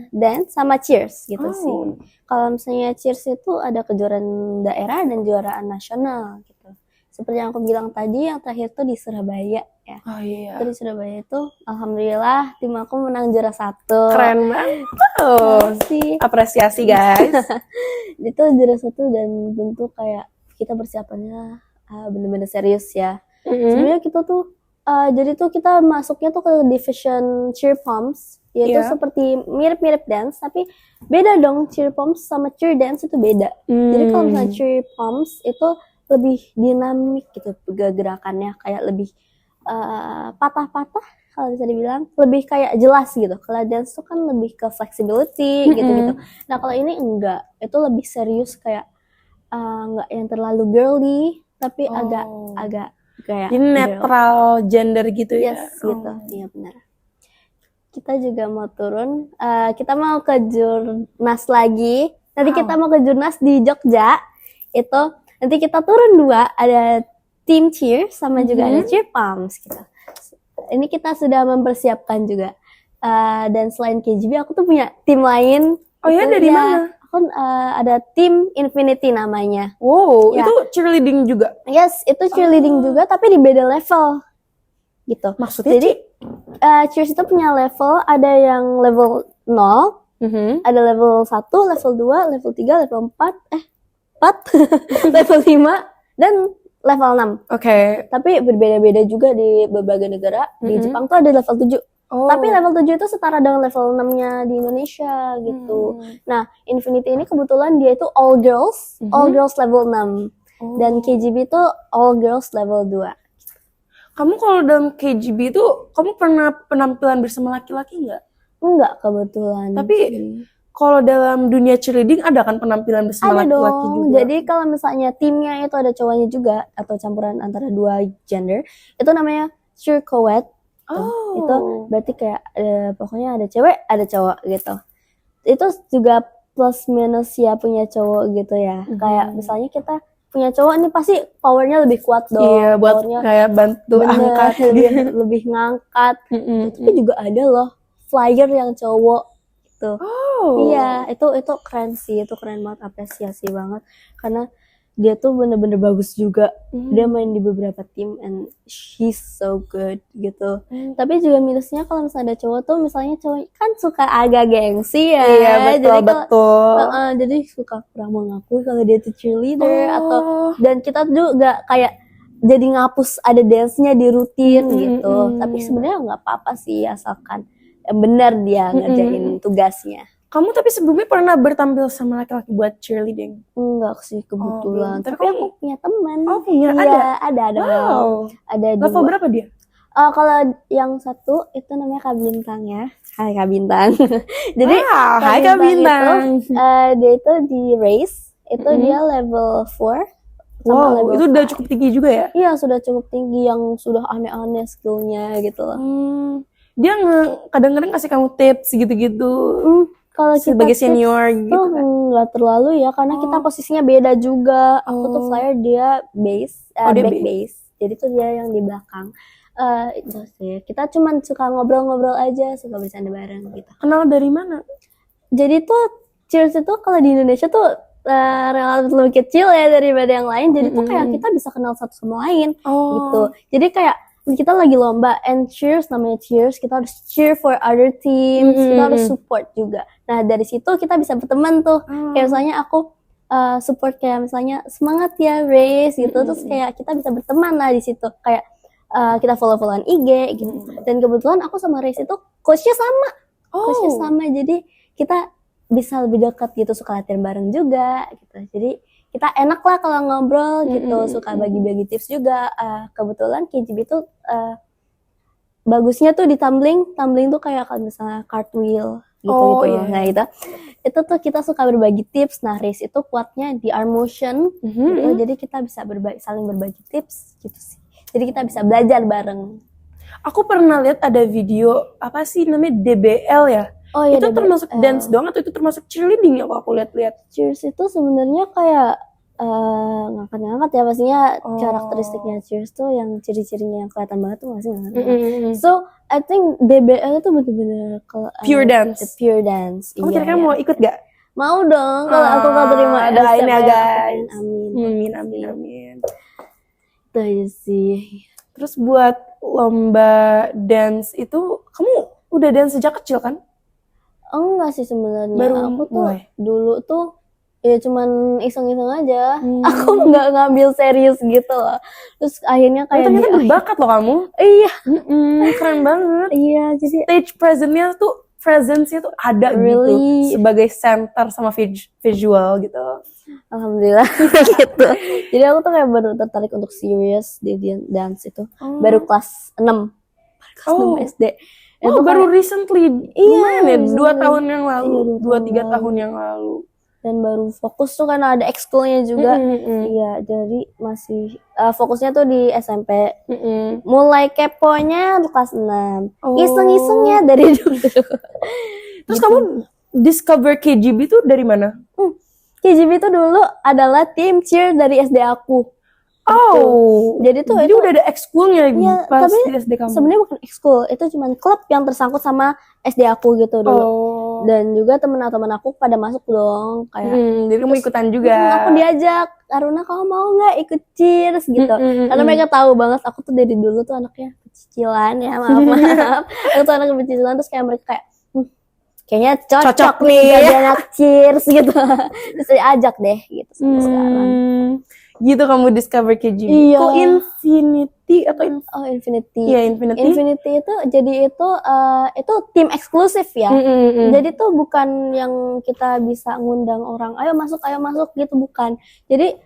dance sama cheers gitu sih. Kalau misalnya cheers itu ada kejuaraan daerah dan kejuaraan nasional gitu. Seperti yang aku bilang tadi, yang terakhir tuh di Surabaya ya. Oh iya. Itu di Surabaya itu alhamdulillah tim aku menang juara 1. Keren banget. Apresiasi guys. Itu juara 1 dan tentu kayak kita persiapannya bener-bener serius ya. Sebenarnya kita tuh jadi tuh kita masuknya tuh ke division cheer pumps, yaitu seperti mirip-mirip dance tapi beda dong. Cheer pumps sama cheer dance itu beda. Jadi kalau misalnya cheer pumps itu lebih dinamik gitu gerakannya, kayak lebih patah-patah kalau bisa dibilang, lebih kayak jelas gitu. Kalau dance tuh kan lebih ke flexibility gitu-gitu. Nah kalau ini enggak, itu lebih serius, kayak enggak yang terlalu girly tapi agak kayak jadi netral gender gitu ya. Yes, gitu. Iya benar. Kita juga mau turun, kita mau ke Jurnas lagi. Nanti kita mau ke Jurnas di Jogja. Itu nanti kita turun 2, ada team cheer sama juga ada cheer palms gitu. Ini kita sudah mempersiapkan juga. Dan selain KGB aku tuh punya tim lain. Oh ya, dari mana? Aku ada tim Infinity namanya. Wow, itu cheerleading juga? Yes, itu cheerleading juga tapi di beda level gitu. Maksudnya? Jadi cheers itu punya level, ada yang level 0, ada level 1, level 2, level 3, level 4, level 5, dan level 6. Oke. Tapi berbeda-beda juga di berbagai negara. Di Jepang tuh ada level 7. Tapi level 7 itu setara dengan level 6-nya di Indonesia gitu. Nah, Infinity ini kebetulan dia itu all girls level 6. Dan KGB itu all girls level 2. Kamu kalau dalam KGB itu, kamu pernah penampilan bersama laki-laki nggak? Enggak, kebetulan. Tapi kalau dalam dunia cheerleading ada kan penampilan bersama laki-laki juga? Jadi kalau misalnya timnya itu ada cowoknya juga, atau campuran antara dua gender, itu namanya cheer co-ed. Itu berarti kayak pokoknya ada cewek, ada cowok gitu. Itu juga plus minus ya punya cowok gitu ya. Kayak misalnya kita punya cowok nih pasti powernya lebih kuat dong. Iya, buat powernya kayak bantu angkat. lebih ngangkat. Tapi juga ada loh flyer yang cowok gitu. Iya, itu keren sih, itu keren banget, apresiasi banget karena dia tuh bener-bener bagus juga. Dia main di beberapa tim and she's so good gitu. Tapi juga minusnya kalau misalnya ada cowok tuh, misalnya cowok kan suka agak gengsi ya. Iya, betul. Jadi suka kurang mengakui kalau dia tuh cheerleader dan kita juga kayak jadi ngapus ada dance-nya di rutin gitu. Tapi sebenarnya nggak apa-apa sih asalkan yang benar dia ngerjain tugasnya. Kamu tapi sebelumnya pernah bertampil sama laki-laki buat cheerleading? Enggak sih kebetulan. Tapi aku punya teman. Punya? Ada. Wow. Ada level 2. berapa dia? Kalau yang satu itu namanya Kak Bintang ya. Hai Kak Bintang. Jadi hai Kak Bintang. Dia itu di race itu dia level 4. Wow, itu udah cukup tinggi juga ya? Iya, sudah cukup tinggi yang sudah aneh-aneh skillnya gitu loh. Dia kadang-kadang kasih kamu tips gitu-gitu. Kalau kita sebagai senior gitu kan? Nggak terlalu ya, karena kita posisinya beda juga. Aku tuh flyer, dia base, back base. Jadi tuh dia yang di belakang. Itu sih. Kita cuman suka ngobrol-ngobrol aja, suka bercanda bareng gitu. Kenal dari mana? Jadi tuh cheers itu kalau di Indonesia tuh relatif lebih kecil ya daripada yang lain. Jadi tuh kayak kita bisa kenal satu sama lain gitu. Jadi kayak kita lagi lomba and cheers, namanya cheers, kita harus cheer for other teams, kita harus support juga. Nah dari situ kita bisa berteman tuh. Kayak misalnya aku support kayak misalnya semangat ya race gitu, terus kayak kita bisa berteman lah di situ. Kayak kita follow-followan IG gitu. Dan kebetulan aku sama race itu coachnya sama, jadi kita bisa lebih dekat gitu, suka latihan bareng juga gitu. Jadi kita enak lah kalau ngobrol gitu, suka bagi-bagi tips juga. Kebetulan KGB tuh bagusnya tuh di tumbling tuh kayak kalau misalnya cartwheel gitu. Iya. Nah itu tuh kita suka berbagi tips. Nah race itu kuatnya di arm motion gitu, jadi kita bisa saling berbagi tips gitu sih. Jadi kita bisa belajar bareng. Aku pernah lihat ada video apa sih namanya DBL ya? Itu DBL. Termasuk dance doang atau itu termasuk cheerleading ya kalau aku lihat-lihat? Cheers itu sebenarnya kayak ngangkat-ngangkat ya, pastinya karakteristiknya cheers tuh yang ciri-cirinya yang kelihatan banget tuh masih ngangkat. So I think DBL itu benar-benar pure dance. Pure dance. Kamu kira-kira mau ikut gak? Mau dong kalau aku nggak terima. Doain ya guys. Amin. Itu aja sih. Terus buat lomba dance itu kamu udah dance sejak kecil kan? Enggak sih sebenarnya. Baru aku tuh mulai? Dulu tuh ya cuman iseng-iseng aja. Aku nggak ngambil serius gitu loh. Terus akhirnya kayak ternyata berbakat loh kamu. Iya. Keren banget. Iya, jadi stage presence-nya tuh ada gitu sebagai center sama visual gitu. Alhamdulillah gitu. Jadi aku tuh kayak baru tertarik untuk serius di dance itu baru kelas 6. Kelas 6 SD. Itu baru recently. Gimana ya? 2 tahun yang lalu, 2-3 tahun yang lalu. Dan baru fokus tuh karena ada ekskulnya juga. Iya, jadi masih fokusnya tuh di SMP. Mulai keponya di kelas 6. Iseng-isengnya dari dulu. Terus kamu discover KGB tuh dari mana? KGB tuh dulu adalah tim cheer dari SD aku. Oh, Jadi tuh jadi itu udah ada ekskulnya Iya, pas tapi di SD kamu. sebenarnya bukan ekskul, itu cuma klub yang tersangkut sama SD aku gitu dulu. Oh, Dan juga teman-teman aku pada masuk dong, kayak jadi kamu ikutan juga. aku diajak, Aruna kamu mau nggak ikut cheers gitu. Karena mereka tahu banget aku tuh dari dulu tuh anaknya pecicilan ya, maaf. Aku tuh anak pecicilan, terus kayak mereka kayak kayaknya cocok nih jadi anak cheers gitu. Terus diajak deh gitu sampai sekarang. Gitu kamu discover KGB. Iya. Kok Infinity atau Infinity. Iya, Infinity. Infinity itu jadi itu tim eksklusif ya. Jadi tuh bukan yang kita bisa ngundang orang, ayo masuk gitu, bukan. Jadi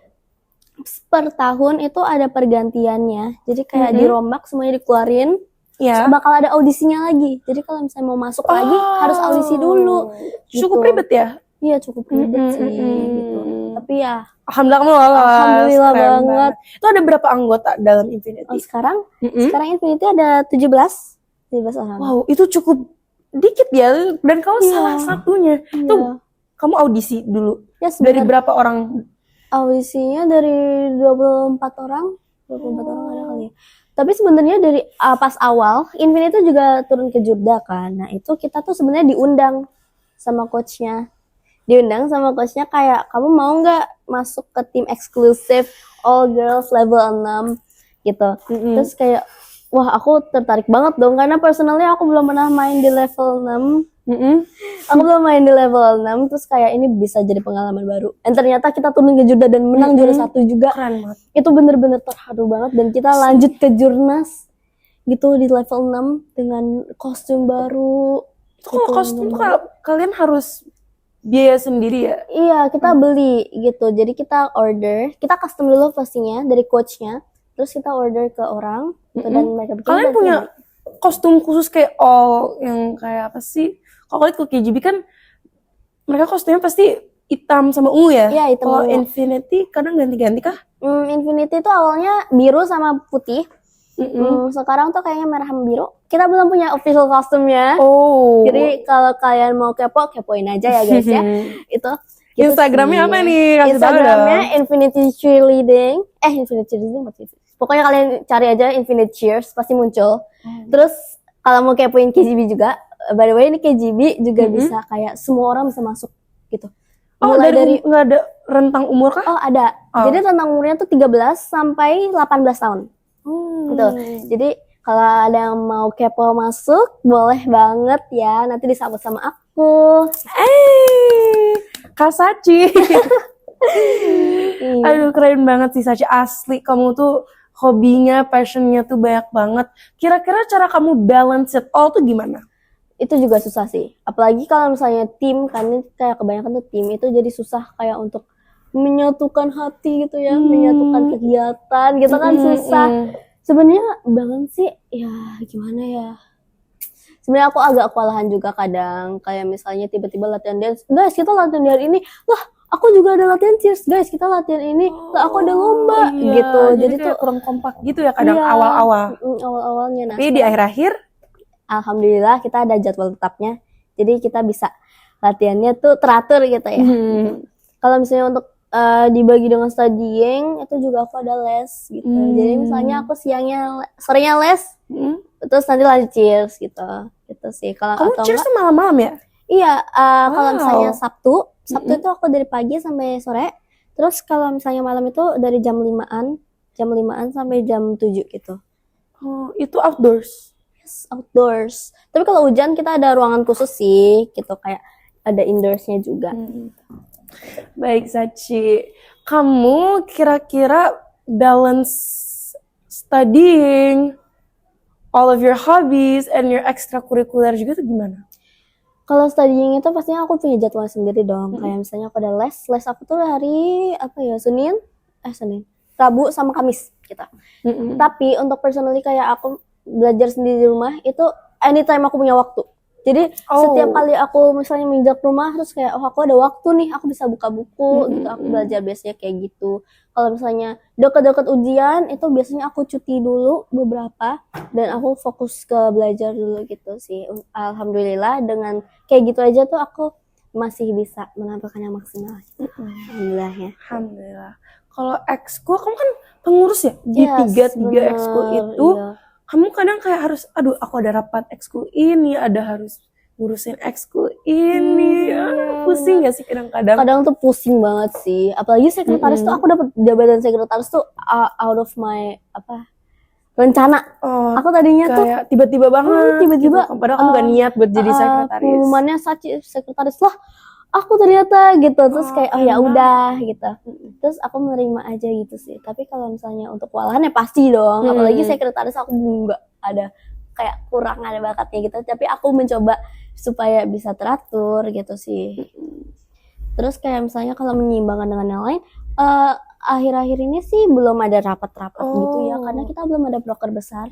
per tahun itu ada pergantiannya. Jadi kayak dirombak semuanya dikeluarin. Ya. Bakal ada audisinya lagi. Jadi kalau misalnya mau masuk lagi harus audisi dulu. Cukup gitu. ribet ya? Iya cukup ribet sih gitu. Tapi ya alhamdulillah kamu lolos. Alhamdulillah banget. Itu ada berapa anggota dalam Infinity? Sekarang Infinity ada 17 orang. Wow, itu cukup dikit ya. Dan kamu salah satunya. Tuh, kamu audisi dulu. Ya, dari berapa orang? Audisinya dari 24 orang. 24 orang ada kali ya. Tapi sebenarnya dari pas awal Infinity juga turun ke Jogja kan. Nah, itu kita tuh sebenarnya diundang sama coachnya. Kayak kamu mau nggak masuk ke tim eksklusif all girls level 6 gitu. Terus kayak wah aku tertarik banget dong karena personally aku belum pernah main di level 6. Aku belum main di level 6, terus kayak ini bisa jadi pengalaman baru. Dan ternyata kita turun ke Jogja dan menang juara 1 juga. Keren banget. Itu bener-bener terharu banget dan kita lanjut ke Jurnas gitu di level 6 dengan kostum baru. Kalau kostum kalian harus biaya sendiri ya? Iya, kita beli gitu. Jadi kita order, kita custom dulu pastinya dari coachnya. Terus kita order ke orang gitu dan mereka bikin. Kalian punya kostum khusus kayak all yang kayak apa sih? Kalau lihat ke KGB kan mereka kostumnya pasti hitam sama ungu ya? Iya, hitam. Kalau Infinity kadang ganti-ganti kah? Infinity itu awalnya biru sama putih. Sekarang tuh kayaknya merah sama biru. Kita belum punya official kostumnya. Jadi kalau kalian mau kepoin aja ya guys ya. Itu Instagramnya apa nih? Instagramnya Infinity Cheerleading. Infinity Cheerleading pokoknya kalian cari aja Infinite Cheers pasti muncul. Terus kalau mau kepoin KGB juga, by the way ini KGB juga bisa kayak semua orang bisa masuk gitu. Mulai dari nggak ada rentang umur kah? Ada. Jadi rentang umurnya tuh 13 sampai 18 tahun. Gitu. Jadi kalau ada yang mau kepo masuk, boleh banget ya. Nanti disambut sama aku. Kak Sachi. Aduh keren banget sih Sachi, asli. Kamu tuh hobinya, passionnya tuh banyak banget. Kira-kira cara kamu balance it all tuh gimana? Itu juga susah sih. Apalagi kalau misalnya tim, kan ini kayak kebanyakan tuh tim itu jadi susah kayak untuk menyatukan hati gitu ya, menyatukan kegiatan gitu kan susah. Sebenarnya balance sih ya gimana ya. Sebenarnya aku agak kewalahan juga kadang, kayak misalnya tiba-tiba latihan dance, guys kita latihan hari ini, lah aku juga ada latihan cheers, guys kita latihan ini, lah aku ada lomba gitu. Jadi tuh kurang kompak gitu ya kadang awal-awal. Awal-awalnya. Tapi di akhir-akhir alhamdulillah kita ada jadwal tetapnya. Jadi kita bisa latihannya tuh teratur gitu ya. Kalau misalnya untuk dibagi dengan studying itu juga aku ada les gitu. Jadi misalnya aku sorenya les, terus nanti lanjut cheers gitu. Gitu sih. Kalau kamu cheers tuh malam-malam ya? Iya, kalau misalnya Sabtu itu aku dari pagi sampai sore. Terus kalau misalnya malam itu dari jam 5-an sampai jam 7 gitu. Itu outdoors? Yes, outdoors. Tapi kalau hujan kita ada ruangan khusus sih, gitu kayak ada indoorsnya juga. Baik Sachi, kamu kira-kira balance studying, all of your hobbies and your extracurricular juga tuh gimana? Kalau studying itu pastinya aku punya jadwal sendiri dong. Kayak misalnya aku ada les aku tuh hari Senin, Rabu sama Kamis gitu. Tapi untuk personally kayak aku belajar sendiri di rumah itu anytime aku punya waktu. Jadi setiap kali aku misalnya menginjak rumah terus kayak aku ada waktu nih, aku bisa buka buku gitu, aku belajar biasanya kayak gitu. Kalau misalnya deket-deket ujian itu biasanya aku cuti dulu beberapa dan aku fokus ke belajar dulu gitu sih. Alhamdulillah dengan kayak gitu aja tuh aku masih bisa menampilkan yang maksimal. Alhamdulillah ya. Alhamdulillah. Kalau ekskul kamu kan pengurus ya di Yes, tiga bener, ekskul itu. iya. Kamu kadang kayak harus, aduh aku ada rapat ekskul ini, ada harus ngurusin ekskul ini. Iya, Pusing bener. gak sih kadang-kadang? Kadang tuh pusing banget sih, apalagi sekretaris tuh, aku dapat jabatan sekretaris tuh out of my rencana. Oh, Aku tadinya tuh kayak tiba-tiba banget tiba-tiba, gitu. Padahal kamu gak niat buat jadi sekretaris. pengumumannya sekretaris lah, aku ternyata gitu, terus kayak oh ya keren udah gitu, terus aku menerima aja gitu sih. Tapi kalau misalnya untuk kewalahan ya pasti dong, apalagi sekretaris aku nggak ada, kayak kurang ada bakatnya gitu, tapi aku mencoba supaya bisa teratur gitu sih. Terus kayak misalnya kalau menyeimbangkan dengan yang lain, akhir-akhir ini sih belum ada rapat-rapat gitu ya, karena kita belum ada broker besar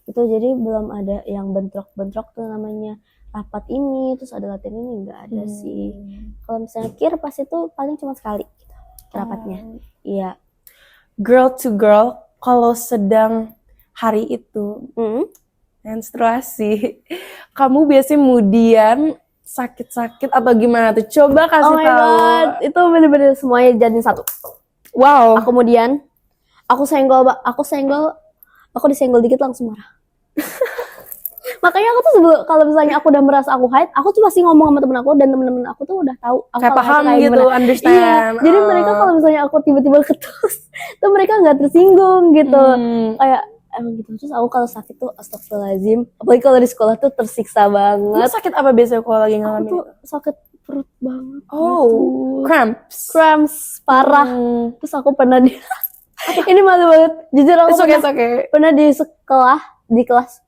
gitu, jadi belum ada yang bentrok-bentrok tuh namanya rapat ini, terus ada latihan ini, nggak ada sih. Kalau misalnya kir pas itu paling cuma sekali gitu, rapatnya. Iya. Girl to girl, kalau sedang hari itu menstruasi, kamu biasanya kemudian sakit-sakit atau gimana tuh? Coba kasih Oh my tahu. god, itu bener-bener semuanya jadi satu. Wow. Kemudian aku disenggol dikit langsung marah. Makanya aku tuh kalau misalnya aku udah merasa aku haid, aku tuh pasti ngomong sama temen aku, dan temen-temen aku tuh udah tahu aku Kayak kalau paham haid gitu, gimana. understand. Iya, jadi mereka kalau misalnya aku tiba-tiba ketus, tuh mereka nggak tersinggung gitu. Kayak emang gitu. Terus aku kalau sakit tuh astagfirullahaladzim, apalagi kalau di sekolah tuh tersiksa Kamu banget. sakit apa biasanya kalau lagi Aku ngalamin tuh itu? sakit perut banget Oh, gitu. cramps Parah. Terus aku pernah ini malu banget, jujur aku It's pernah okay. pernah di kelas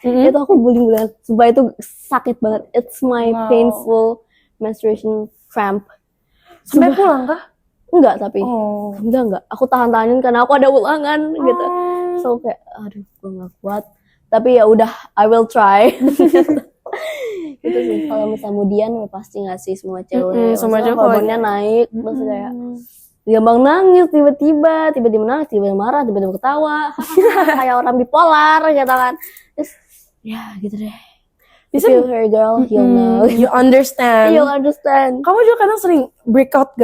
itu aku buling-bulingan, sumpah itu sakit banget. It's my painful menstruation cramp. Sampai pulang kah? Enggak, tapi Oh. enggak, aku tahan-tahanin karena aku ada ulangan gitu. So kayak aduh gue gak kuat, tapi ya udah, I will try. Itu sih. Kalau misalnya kemudian ya pasti nggak sih semua cewek, semua cewek hormonnya naik, terus kayak gampang nangis, tiba-tiba nangis, tiba-tiba marah, tiba-tiba ketawa, kayak orang bipolar gitu kan. Terus ya gitu deh. If you hear girl, you'll know. You understand. You'll understand. Kamu juga kadang sering breakout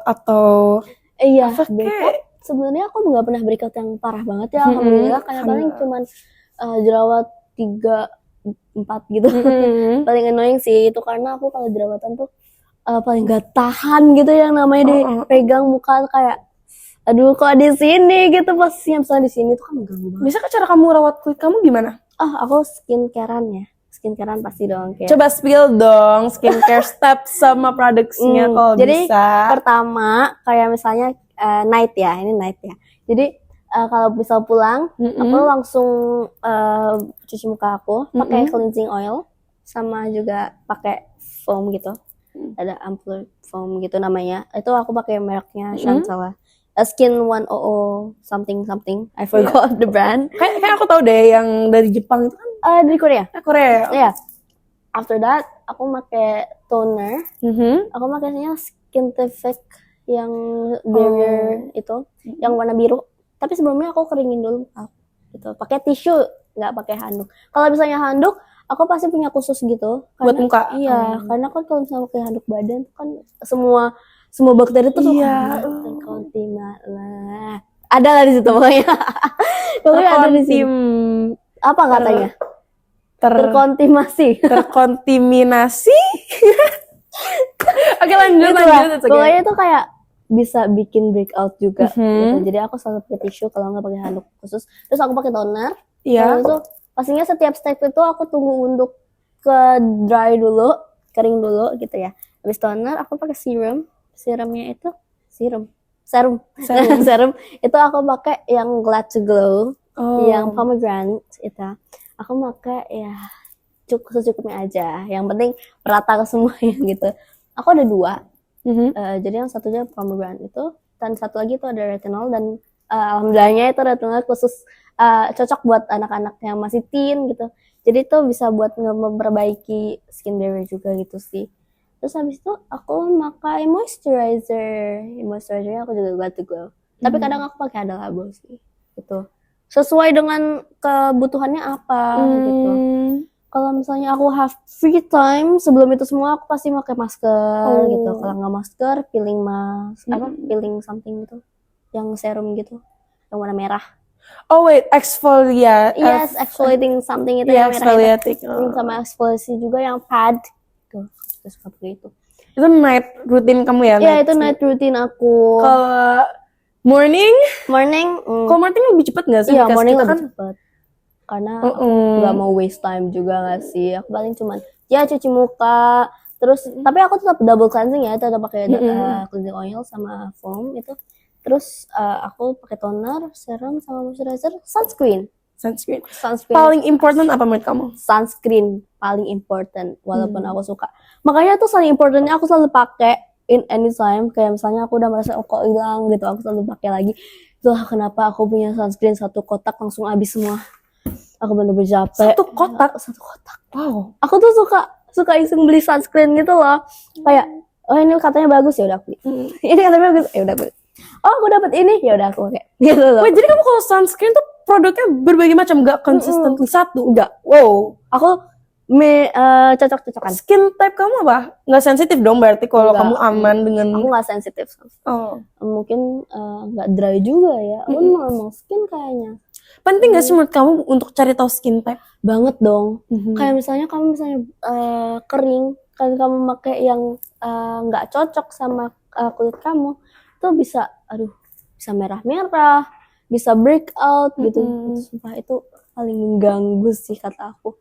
atau Iya, breakout. Sebenarnya aku nggak pernah breakout yang parah banget ya, alhamdulillah. Karena paling cuman jerawat 3-4 gitu. Paling annoying sih itu, karena aku kalau jerawatan tuh paling gak tahan gitu, yang namanya dipegang muka kayak aduh kok di sini gitu, pas misalnya di sini tuh kan mengganggu banget. Bisa cara kamu rawat kulit kamu gimana? Aku skincarean pasti dong kayak. Coba spill dong skincare steps sama produknya kalau jadi, bisa. Pertama kayak misalnya night ya. Jadi kalau misal pulang, aku langsung cuci muka aku pakai cleansing oil, sama juga pakai foam gitu. Ada ampoule foam gitu namanya. Itu aku pakai mereknya Chantal. Skin 100 something. I forgot the brand. Kayak aku tahu deh yang dari Jepang itu kan. Dari Korea. Korea. Iya. After that, aku pakai toner. Aku pakainya Skintific yang barrier itu, yang warna biru. Tapi sebelumnya aku keringin dulu gitu. Pakai tisu, nggak pakai handuk. Kalau misalnya handuk, aku pasti punya khusus gitu. Buat muka. Iya, karena kan kalau misalnya pakai handuk badan kan semua bakteri tuh terkontaminasi. Ada lah di situ pokoknya. Pokoknya ada di sini. Apa katanya? Terkontaminasi. Oke, lanjut. Pokoknya itu kayak bisa bikin breakout juga gitu. Jadi aku selalu pakai tisu kalau nggak pakai handuk khusus. Terus aku pakai toner. Iya. Itu pastinya setiap step itu aku tunggu untuk ke dry dulu, kering dulu gitu ya. Habis toner aku pakai serumnya itu serum itu aku pakai yang Glad to Glow, yang pomegranate itu. Aku pakai ya secukupnya aja, yang penting merata ke semuanya gitu. Aku ada 2. Jadi yang satunya pomegranate itu, dan satu lagi itu ada retinol, dan alhamdulillahnya itu retinol khusus cocok buat anak-anak yang masih teen gitu. Jadi itu bisa buat memperbaiki skin barrier juga gitu sih. Terus habis itu aku pakai moisturizer aku juga Glad to Glow. Tapi kadang aku pakai Hada Labo sih gitu. Sesuai dengan kebutuhannya apa gitu. Kalau misalnya aku have free time sebelum itu semua, aku pasti pakai masker gitu. Kalau nggak masker, peeling mask, peeling something gitu. yang serum gitu, yang warna merah. Oh wait, exfoliate. Yes, exfoliating something itu Iya, yang merah exfoliating. itu. Sama exfoliasi juga yang pad. Tuh, suka pakai itu. Itu night routine kamu ya? Iya, itu night routine aku. Kalau morning? Morning. Kalau morning lebih cepet nggak sih? Iya, Because morning kita lebih cepet. Karena aku nggak mau waste time juga nggak sih. Aku paling cuman ya cuci muka. Terus, tapi aku tetap double cleansing ya. Tetap pakai cleansing oil sama foam itu. Terus aku pakai toner, serum, sama moisturizer, sunscreen. Paling important apa menurut kamu? Sunscreen paling important, walaupun aku suka. Makanya tuh paling importantnya aku selalu pakai in any time. Kayak misalnya aku udah merasa kok hilang gitu, aku selalu pakai lagi. Itulah kenapa aku punya sunscreen 1 kotak langsung habis semua. Aku bener-bener capek. 1 kotak? 1 kotak. Wow. Aku tuh suka iseng beli sunscreen gitu loh. Kayak, oh ini katanya bagus ya udah aku beli. Ini katanya bagus, ya udah aku beli. Oh aku dapat ini, ya udah aku pakai. Gitu loh. Wait, jadi kamu kalau sunscreen tuh produknya berbagai macam, nggak consistently satu? Enggak. Wow. Aku cocok-cocokan. Skin type kamu apa? Nggak sensitif dong berarti kalau Enggak. kamu aman dengan... Aku nggak sensitif. Oh. Mungkin nggak dry juga ya. Aku normal skin kayaknya. Penting nggak sih menurut kamu untuk cari tahu skin type? Banget dong. Kayak misalnya kamu kering, kan kamu pakai yang nggak cocok sama kulit kamu, tuh bisa merah-merah, bisa breakout gitu. Sumpah itu paling mengganggu sih kata aku.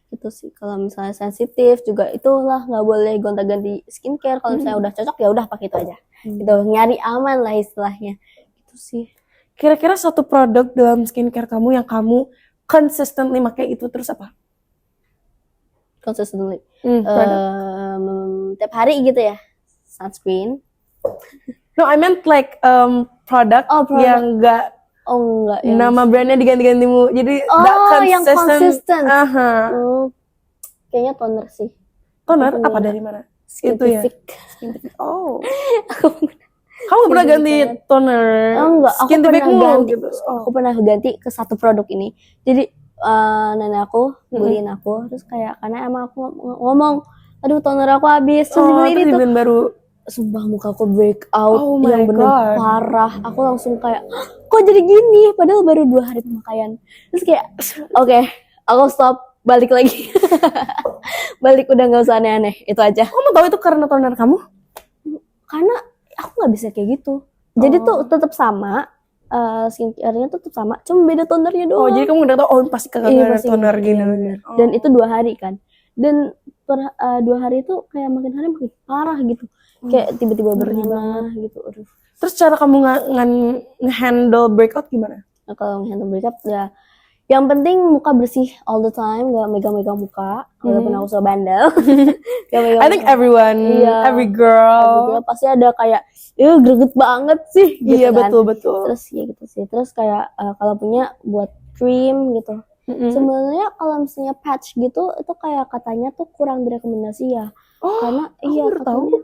Itu sih kalau misalnya sensitif juga itulah nggak boleh gonta-ganti skincare. Kalau misalnya udah cocok ya udah pakai itu aja. Gitu, nyari aman lah istilahnya. Itu sih. Kira-kira satu produk dalam skincare kamu yang kamu consistently pakai itu terus apa? Consistently. Tiap hari gitu ya. Sunscreen. No, I meant like produk yang enggak nama brandnya diganti-ganti mu. Jadi yang konsisten. Kayaknya toner sih. Toner apa dari mana? Scientific. Itu ya. Oh. Kamu pernah ganti toner? Enggak, aku pernah ganti. Gitu. Aku pernah ganti ke satu produk ini. Jadi nenek aku beliin aku, terus kayak karena emang aku ngomong, aduh toner aku habis, terus dibeliin itu. Baru. Sumpah muka aku breakout yang bener parah. Aku langsung kayak, kok jadi gini? Padahal baru 2 hari pemakaian. Terus kayak, oke, aku stop, balik lagi. Balik udah nggak usah aneh-aneh, itu aja. Kamu tahu itu karena toner kamu? Karena aku nggak bisa kayak gitu. Jadi tuh tetap sama, skincare-nya tetap sama, cuma beda tonernya doang. Oh, jadi kamu udah tahu pasti kagak toner gini. Dan itu 2 hari kan. Dan per 2 hari itu kayak makin hari makin parah gitu. Kayak tiba-tiba bernanah gitu. Aduh. Terus cara kamu nge-handle breakout gimana? Nah, kalau nge-handle breakout ya yang penting muka bersih all the time, gak megang-megang muka. Walaupun aku suka bandel. I think everyone, every girl pasti ada kayak greget banget sih gitu. Iya, kan. betul. Terus ya gitu sih. Terus kayak kalau punya buat cream gitu. Sebenarnya kalau misalnya patch gitu itu kayak katanya tuh kurang direkomendasi ya. Karena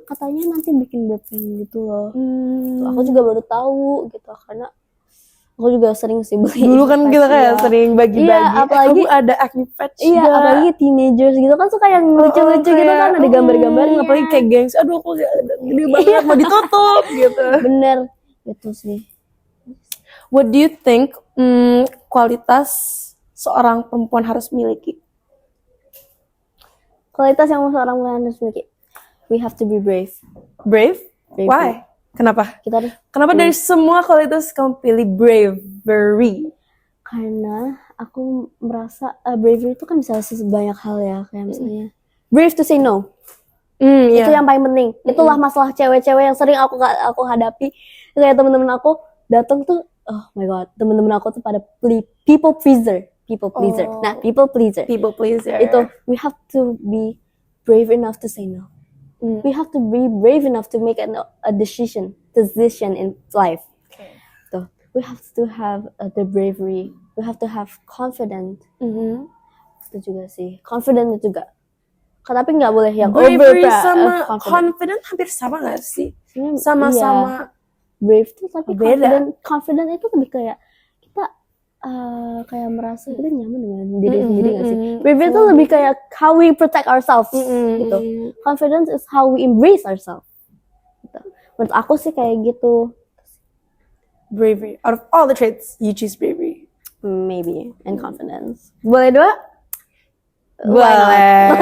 katanya nanti bikin bopeng gitu loh. Tuh, aku juga baru tahu gitu karena aku juga sering sih beli. Dulu kan kita kayak sering bagi-bagi. Iya, apalagi kamu ada acne patch. Iya, apalagi teenagers gitu kan suka yang lucu-lucu gitu kan ada gambar-gambarnya. Apalagi kayak gengs, aduh aku gede banget mau ditutup gitu. Bener, itu sih. What do you think kualitas seorang perempuan harus miliki? Kualitas yang seorang perempuan harus miliki. We have to be brave. Brave? Why? Kenapa? Kenapa dari semua kualitas kamu pilih bravery? Karena aku merasa bravery itu kan bisa sebanyak hal ya. Kayak misalnya brave to say no. Itu yang paling penting. Itulah masalah cewek-cewek yang sering aku hadapi. Kayak temen-temen aku datang tuh, oh my god, temen-temen aku tuh pada people pleaser. Nah, people pleaser. Itu we have to be brave enough to say no. We have to be brave enough to make a decision in life. Okay. So we have to have the bravery. We have to have confidence. Itu juga sih. Confident juga. Tapi nggak boleh yang bravery sama confident hampir sama nggak sih? Sama-sama. Brave tuh tapi confident itu lebih kayak kita kayak merasa kita nyaman dengan diri sendiri nggak sih? Brave itu lebih kayak how we protect ourselves gitu. Confidence is how we embrace ourselves. Gitu. Menurut aku sih kayak gitu. Bravery. Out of all the traits, you choose bravery. Maybe. And confidence. Boleh dua? Boleh.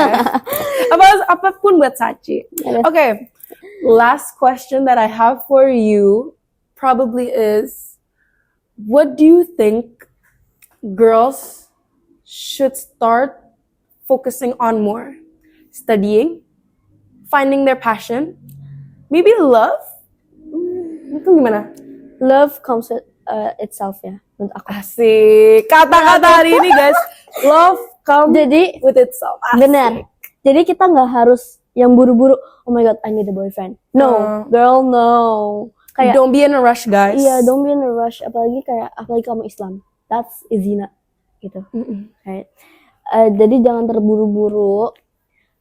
Apapun buat Sachi. Okay. Last question that I have for you probably is, what do you think girls should start focusing on more? Studying, finding their passion, maybe love? Itu gimana? Love comes with itself ya, menurut aku. Asik. Kata-kata hari ini guys, love comes with itself. Asik. Benar. Jadi kita nggak harus yang buru-buru, oh my god, I need a boyfriend. No, girl, no. Kayak, don't be in a rush, guys. Iya, don't be in a rush. Apalagi kamu Islam. That's izina, gitu. Right? Jadi jangan terburu-buru.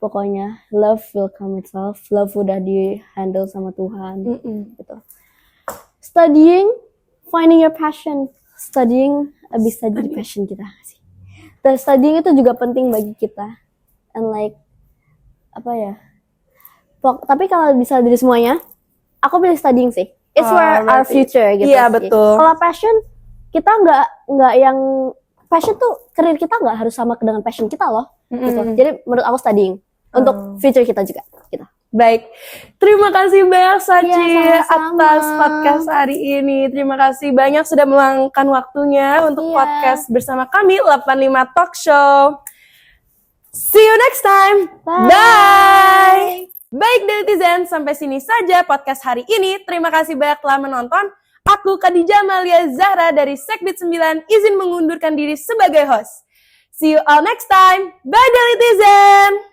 Pokoknya love will come itself. Love udah di handle sama Tuhan, gitu. Studying, finding your passion. Studying bisa jadi passion kita sih. Dan studying itu juga penting bagi kita. And like apa ya? Tapi kalau bisa dari semuanya, aku pilih studying sih. It's for our future gitu. Iya, betul. Kalau passion, kita nggak yang passion tuh, karir kita nggak harus sama dengan passion kita loh. Gitu. Jadi menurut aku studying untuk future kita juga. Gitu. Baik, terima kasih banyak Sachi sama-sama. atas podcast hari ini. Terima kasih banyak sudah meluangkan waktunya untuk podcast bersama kami 85 Talk Show. See you next time. Bye. Baik netizen, sampai sini saja podcast hari ini. Terima kasih banyak telah menonton. Aku Khadijah Malia Zahra dari Sekbid 9 izin mengundurkan diri sebagai host. See you all next time. Bye netizen.